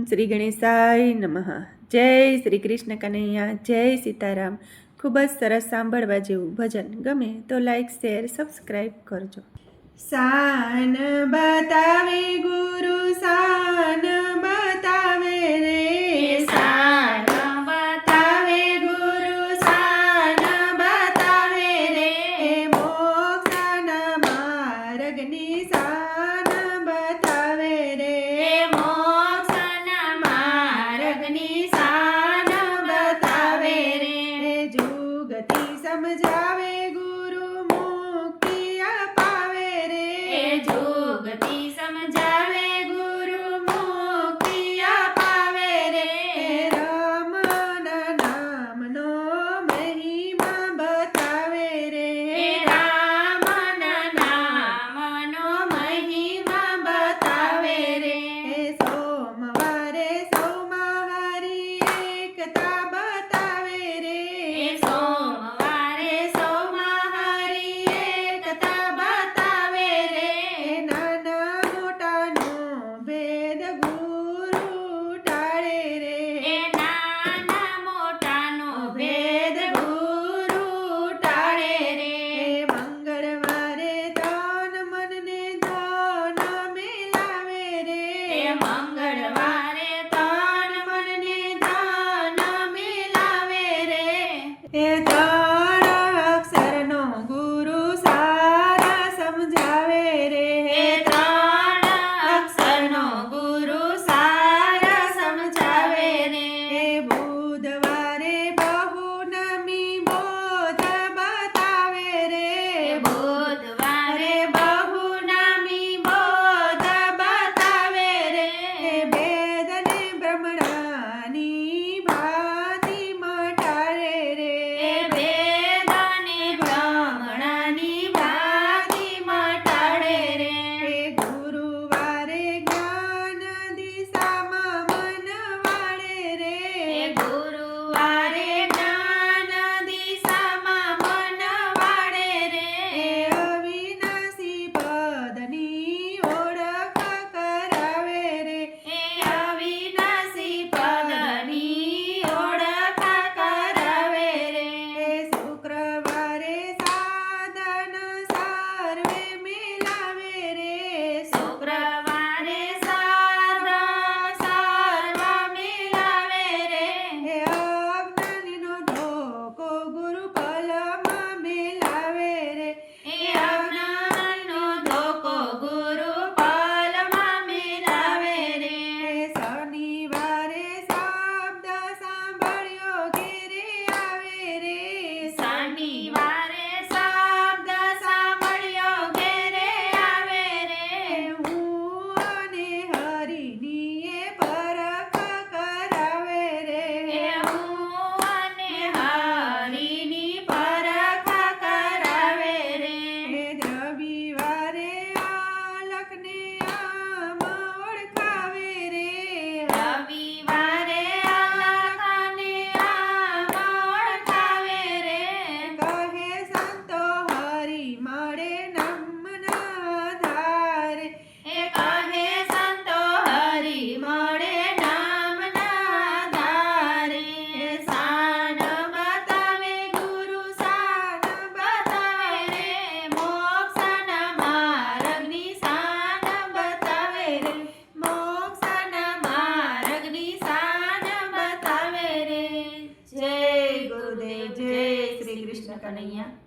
શ્રી ગણેશાય નમઃ. જય શ્રી કૃષ્ણ કનૈયા, જય સીતારામ. ખૂબ જ સરસ સાંભળવા જેવું ભજન ગમે તો લાઈક, શેર, સબસ્ક્રાઈબ કરજો. શાન બતાવે ગુરુ, શાન બતાવે રે, શાન બતાવે ગુરુ, શાન બતાવે રે, મોક્ષના માર્ગની શાન બતાવે રે, મોક્ષના માર્ગની શાન બતાવે રે, જુગતી સમજાવે ગુરુ, મુક્તિ અપાવે રે, જુગતી સમજાવે ગુરુ, મુક્તિ અપાવે રે, રામના નામનો મહિમા બતાવે રે, રામના નામનો મહિમા બતાવે રે, સોમવારે સૌમાં હરી એકતા બતાવે રે, સોમવારે સૌમાં હરી એકતા બતાવે રે, નાના મોટાનો ભેદ ગુરુ ટાળે રે, નાના મોટાનો ભેદ ગુરુ ટાળે રે, મંગળવારે તન મનને ધન મેલાવે રે, મંગળવારે તન મનને ધન મિલાવે રે, ત્રણ અક્ષરનો ગુરુ સારા સમજાવે રે, ત્રણ અક્ષરનો ગુરુ સારા સમજાવે રે, બુધવારે બહુનમી બોધ બતાવે રે, બુધવારે બહુનામી બોધ બતાવે રે, વેદને બ્રહ્મણાની ભાતિ મટાડે રે, વેદને બ્રાહ્મણની ભાતિ મટાડે રે, ગુરુવારે જ્ઞાન દિશામાં મન વાળે રે, ગુરુવારે જ્ઞાન દિશામાં મન વાળે રે, અવિનાશી પદની ઓળખ કરાવે રે, અવિનાશી પદની ઓળખ કરાવે રે, શુક્રવારે સાધન સર્વે મેલાવે રે, શુક્રવારે સાધન સર્વ મિલાવે રે, અજ્ઞાનીનો ધોકો ગુરુ ફલમાં મેલાવે રે, અજ્ઞાનનો ધોકો ગુરુ ફલમાં મિલાવે રે, શનિવારે શબ્દ સાંભળ્યો ઘેરે આવે રે, શનિવારે શબ્દ સાંભળ્યો ઘેરે આવે રે, હું અને હરિની એ પરખ કરાવે રે, હું અને હરિની પરખ કરાવે રે, રવિવારે આલખને આમ ઓળખાવે રે, રવિવારે અલખને આમ ઓળખાવે રે, કહે સંતો હરિ મળે નમના ધારે, કહે સંતો હરિ મળે નામના ધારે, શાન બતાવે ગુરુ, શાન બતાવે રે, મોક્ષના માર્ગની શાન બતાવે રે, મોક્ષના માર્ગની શાન બતાવે રે. જય ગુરુદેવ, જય શ્રી કૃષ્ણ કનૈયા.